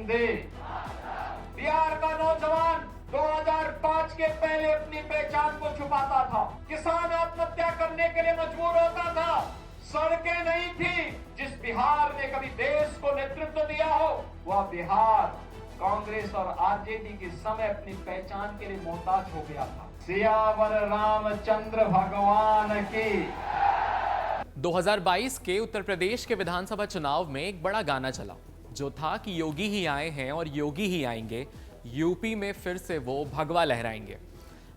दे। बिहार का नौजवान 2005 के पहले अपनी पहचान को छुपाता था। किसान आत्महत्या करने के लिए मजबूर होता था। सड़कें नहीं थी। जिस बिहार ने कभी देश को नेतृत्व दिया हो, वह बिहार कांग्रेस और आरजेडी के समय अपनी पहचान के लिए मोहताज हो गया था। सियावर रामचंद्र भगवान की। 2022 के उत्तर प्रदेश के विधानसभा चुनाव में एक बड़ा गाना चला, जो था कि योगी ही आए हैं और योगी ही आएंगे, यूपी में फिर से वो भगवा लहराएंगे।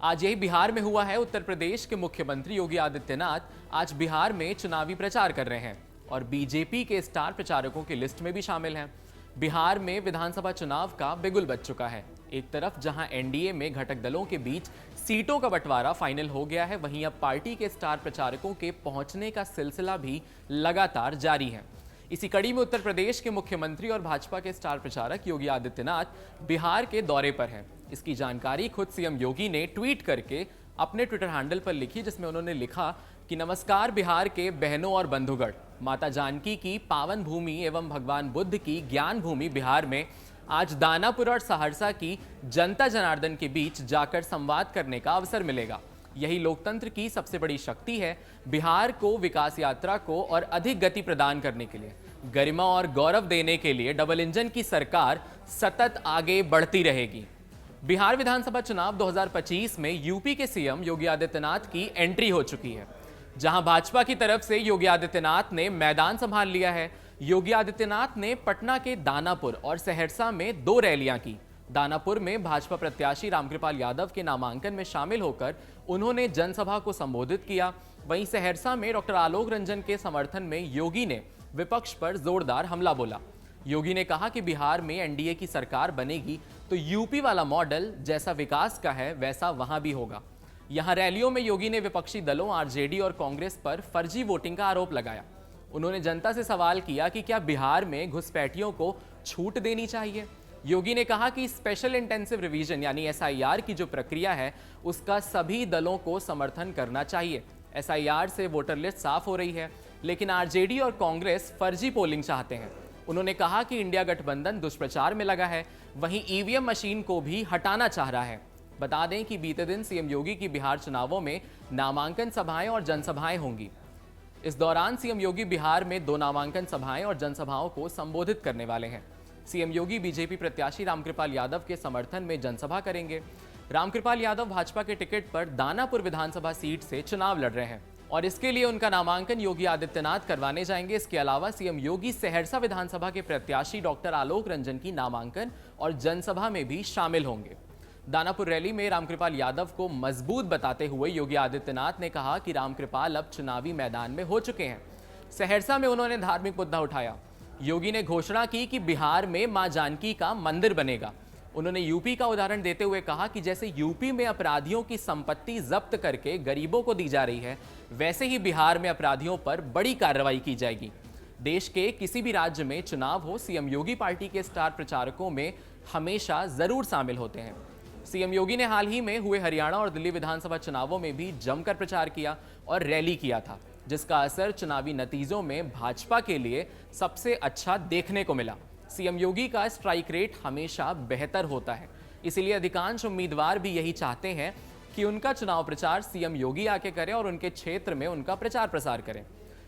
आज यही बिहार में हुआ है। उत्तर प्रदेश के मुख्यमंत्री योगी आदित्यनाथ आज बिहार में चुनावी प्रचार कर रहे हैं और बीजेपी के स्टार प्रचारकों की लिस्ट में भी शामिल हैं। बिहार में विधानसभा चुनाव का बिगुल बज चुका है। एक तरफ जहां एनडीए में घटक दलों के बीच सीटों का बंटवारा फाइनल हो गया है, वहीं अब पार्टी के स्टार प्रचारकों के पहुंचने का सिलसिला भी लगातार जारी है। इसी कड़ी में उत्तर प्रदेश के मुख्यमंत्री और भाजपा के स्टार प्रचारक योगी आदित्यनाथ बिहार के दौरे पर हैं। इसकी जानकारी खुद सीएम योगी ने ट्वीट करके अपने ट्विटर हैंडल पर लिखी, जिसमें उन्होंने लिखा कि नमस्कार बिहार के बहनों और बंधुगण, माता जानकी की पावन भूमि एवं भगवान बुद्ध की ज्ञान भूमि बिहार में आज दानापुर और सहरसा की जनता जनार्दन के बीच जाकर संवाद करने का अवसर मिलेगा। यही लोकतंत्र की सबसे बड़ी शक्ति है। बिहार को विकास यात्रा को और अधिक गति प्रदान करने के लिए, गरिमा और गौरव देने के लिए डबल इंजन की सरकार सतत आगे बढ़ती रहेगी। बिहार विधानसभा चुनाव 2025 में यूपी के सीएम योगी आदित्यनाथ की एंट्री हो चुकी है, जहां भाजपा की तरफ से योगी आदित्यनाथ ने मैदान संभाल लिया है। योगी आदित्यनाथ ने पटना के दानापुर और सहरसा में 2 रैलियां की। दानापुर में भाजपा प्रत्याशी रामकृपाल यादव के नामांकन में शामिल होकर उन्होंने जनसभा को संबोधित किया। वहीं सहरसा में डॉक्टर आलोक रंजन के समर्थन में योगी ने विपक्ष पर जोरदार हमला बोला। योगी ने कहा कि बिहार में एनडीए की सरकार बनेगी तो यूपी वाला मॉडल जैसा विकास का है वैसा वहां भी होगा। यहां रैलियों में योगी ने विपक्षी दलों आरजेडी और कांग्रेस पर फर्जी वोटिंग का आरोप लगाया। उन्होंने जनता से सवाल किया कि क्या बिहार में घुसपैठियों को छूट देनी चाहिए। योगी ने कहा कि स्पेशल इंटेंसिव रिवीजन यानी एसआईआर की जो प्रक्रिया है, उसका सभी दलों को समर्थन करना चाहिए। एसआईआर से वोटर लिस्ट साफ हो रही है, लेकिन आरजेडी और कांग्रेस फर्जी पोलिंग चाहते हैं। उन्होंने कहा कि इंडिया गठबंधन दुष्प्रचार में लगा है, वहीं ईवीएम मशीन को भी हटाना चाह रहा है। बता दें कि बीते दिन सीएम योगी की बिहार चुनावों में नामांकन सभाएं और जनसभाएं होंगी। इस दौरान सीएम योगी बिहार में 2 नामांकन सभाएं और जनसभाओं को संबोधित करने वाले हैं। सीएम योगी बीजेपी प्रत्याशी रामकृपाल यादव के समर्थन में जनसभा करेंगे। रामकृपाल यादव भाजपा के टिकट पर दानापुर विधानसभा सीट से चुनाव लड़ रहे हैं और इसके लिए उनका नामांकन योगी आदित्यनाथ करवाने जाएंगे। इसके अलावा सीएम योगी सहरसा विधानसभा के प्रत्याशी डॉक्टर आलोक रंजन की नामांकन और जनसभा में भी शामिल होंगे। दानापुर रैली में रामकृपाल यादव को मजबूत बताते हुए योगी आदित्यनाथ ने कहा कि रामकृपाल अब चुनावी मैदान में हो चुके हैं। सहरसा में उन्होंने धार्मिक मुद्दा उठाया। योगी ने घोषणा की कि बिहार में मां जानकी का मंदिर बनेगा। उन्होंने यूपी का उदाहरण देते हुए कहा कि जैसे यूपी में अपराधियों की संपत्ति जब्त करके गरीबों को दी जा रही है, वैसे ही बिहार में अपराधियों पर बड़ी कार्रवाई की जाएगी। देश के किसी भी राज्य में चुनाव हो, सीएम योगी पार्टी के स्टार प्रचारकों में हमेशा जरूर शामिल होते हैं। सीएम योगी ने हाल ही में हुए हरियाणा और दिल्ली विधानसभा चुनावों में भी जमकर प्रचार किया और रैली किया था, जिसका असर चुनावी नतीजों में भाजपा के लिए सबसे अच्छा देखने को मिला। सीएम योगी का स्ट्राइक रेट हमेशा बेहतर होता है, इसीलिए अधिकांश उम्मीदवार भी यही चाहते हैं कि उनका चुनाव प्रचार सीएम योगी आके करें और उनके क्षेत्र में उनका प्रचार प्रसार करें।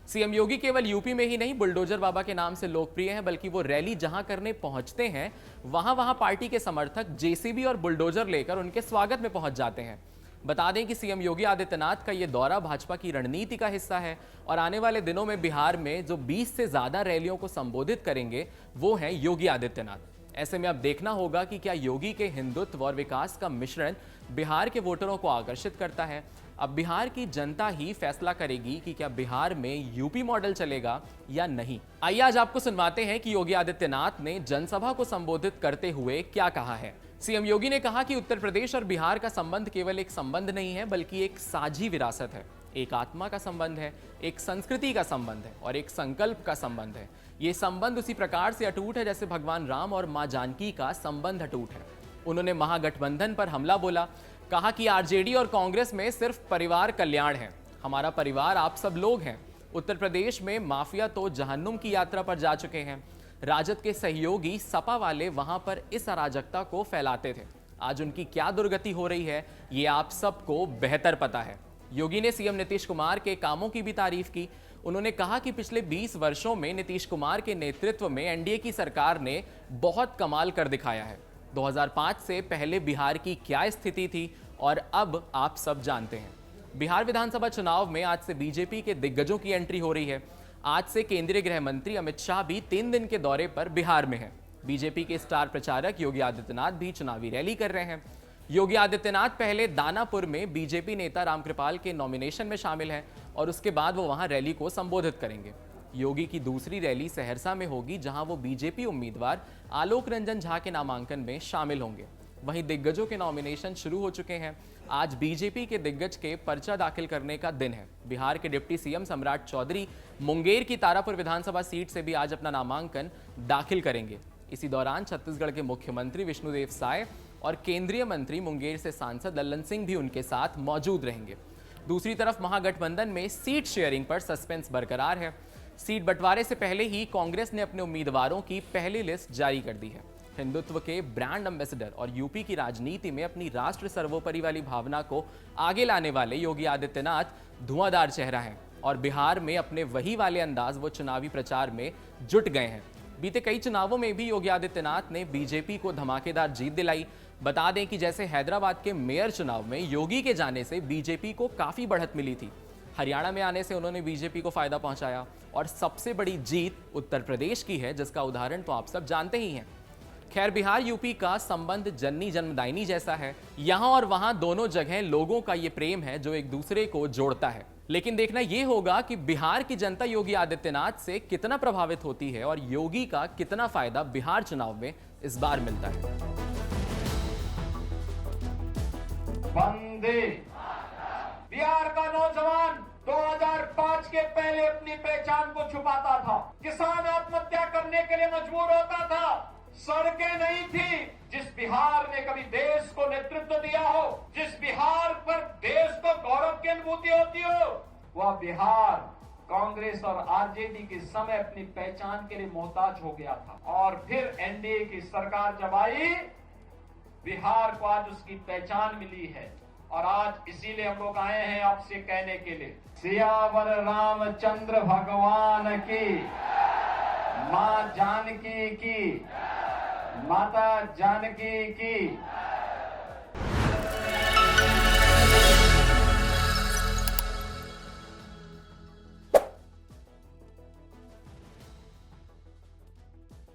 सीएम योगी केवल यूपी में ही नहीं बुलडोजर बाबा के नाम से लोकप्रिय हैं, बल्कि वो रैली जहां करने पहुंचते हैं वहां पार्टी के समर्थक जेसीबी और बुलडोजर लेकर उनके स्वागत में पहुंच जाते हैं। बता दें कि सीएम योगी आदित्यनाथ का ये दौरा भाजपा की रणनीति का हिस्सा है और आने वाले दिनों में बिहार में जो 20 से ज्यादा रैलियों को संबोधित करेंगे वो हैं योगी आदित्यनाथ। ऐसे में अब देखना होगा कि क्या योगी के हिंदुत्व और विकास का मिश्रण बिहार के वोटरों को आकर्षित करता है। अब बिहार की जनता ही फैसला करेगी कि क्या बिहार में यूपी मॉडल चलेगा या नहीं। आइए आज आपको सुनवाते हैं कि योगी आदित्यनाथ ने जनसभा को संबोधित करते हुए क्या कहा है। सीएम योगी ने कहा कि उत्तर प्रदेश और बिहार का संबंध केवल एक संबंध नहीं है, बल्कि एक साझी विरासत है, एक आत्मा का संबंध है, एक संस्कृति का संबंध है और एक संकल्प का संबंध है। ये संबंध उसी प्रकार से अटूट है जैसे भगवान राम और मां जानकी का संबंध अटूट है। उन्होंने महागठबंधन पर हमला बोला, कहा कि आरजेडी और कांग्रेस में सिर्फ परिवार कल्याण है, हमारा परिवार आप सब लोग हैं। उत्तर प्रदेश में माफिया तो जहन्नुम की यात्रा पर जा चुके हैं। राजद के सहयोगी सपा वाले वहां पर इस अराजकता को फैलाते थे। आज उनकी क्या दुर्गति हो रही है ये आप सबको बेहतर पता है। योगी ने सीएम नीतीश कुमार के कामों की भी तारीफ की। उन्होंने कहा कि पिछले 20 वर्षों में नीतीश कुमार के नेतृत्व में एनडीए की सरकार ने बहुत कमाल कर दिखाया है। 2005 से पहले बिहार की क्या स्थिति थी और अब आप सब जानते हैं। बिहार विधानसभा चुनाव में आज से बीजेपी के दिग्गजों की एंट्री हो रही है। आज से केंद्रीय गृह मंत्री अमित शाह भी 3 दिन के दौरे पर बिहार में हैं। बीजेपी के स्टार प्रचारक योगी आदित्यनाथ भी चुनावी रैली कर रहे हैं। योगी आदित्यनाथ पहले दानापुर में बीजेपी नेता रामकृपाल के नॉमिनेशन में शामिल हैं और उसके बाद वो वहां रैली को संबोधित करेंगे। योगी की दूसरी रैली सहरसा में होगी, जहां वो बीजेपी उम्मीदवार आलोक रंजन झा के नामांकन में शामिल होंगे। वहीं दिग्गजों के नॉमिनेशन शुरू हो चुके हैं। आज बीजेपी के दिग्गज के पर्चा दाखिल करने का दिन है। बिहार के डिप्टी सीएम सम्राट चौधरी मुंगेर की तारापुर विधानसभा सीट से भी आज अपना नामांकन दाखिल करेंगे। इसी दौरान छत्तीसगढ़ के मुख्यमंत्री विष्णुदेव साय और केंद्रीय मंत्री मुंगेर से सांसद लल्लन सिंह भी उनके साथ मौजूद रहेंगे। दूसरी तरफ महागठबंधन में सीट शेयरिंग पर सस्पेंस बरकरार है। सीट बंटवारे से पहले ही कांग्रेस ने अपने उम्मीदवारों की पहली लिस्ट जारी कर दी है। हिंदुत्व के ब्रांड एम्बेसडर और यूपी की राजनीति में अपनी राष्ट्र सर्वोपरि वाली भावना को आगे लाने वाले योगी आदित्यनाथ धुआंधार चेहरा हैं और बिहार में अपने वही वाले अंदाज वो चुनावी प्रचार में जुट गए हैं। बीते कई चुनावों में भी योगी आदित्यनाथ ने बीजेपी को धमाकेदार जीत दिलाई। बता दें कि जैसे हैदराबाद के मेयर चुनाव में योगी के जाने से बीजेपी को काफी बढ़त मिली थी। हरियाणा में आने से उन्होंने बीजेपी को फायदा पहुंचाया और सबसे बड़ी जीत उत्तर प्रदेश की है, जिसका उदाहरण तो आप सब जानते ही हैं। खैर, बिहार यूपी का संबंध जननी जन्मदायिनी जैसा है। यहां और वहां दोनों जगह लोगों का ये प्रेम है जो एक दूसरे को जोड़ता है। लेकिन देखना यह होगा कि बिहार की जनता योगी आदित्यनाथ से कितना प्रभावित होती है और योगी का कितना फायदा बिहार चुनाव में इस बार मिलता है। वंदे बिहार का नौजवान 2005 के पहले अपनी पहचान को छुपाता था। किसान आत्महत्या करने के लिए मजबूर होता था। सड़कें नहीं थी। जिस बिहार ने कभी देश को नेतृत्व दिया हो, जिस बिहार पर देश को गौरव की अनुभूति होती हो, वह बिहार कांग्रेस और आरजेडी के समय अपनी पहचान के लिए मोहताज हो गया था। और फिर एनडीए की सरकार जब आई, बिहार को आज उसकी पहचान मिली है। और आज इसीलिए हम लोग आए हैं आपसे कहने के लिए, सियावर रामचंद्र भगवान की, मां जानकी की, माता जानकी की।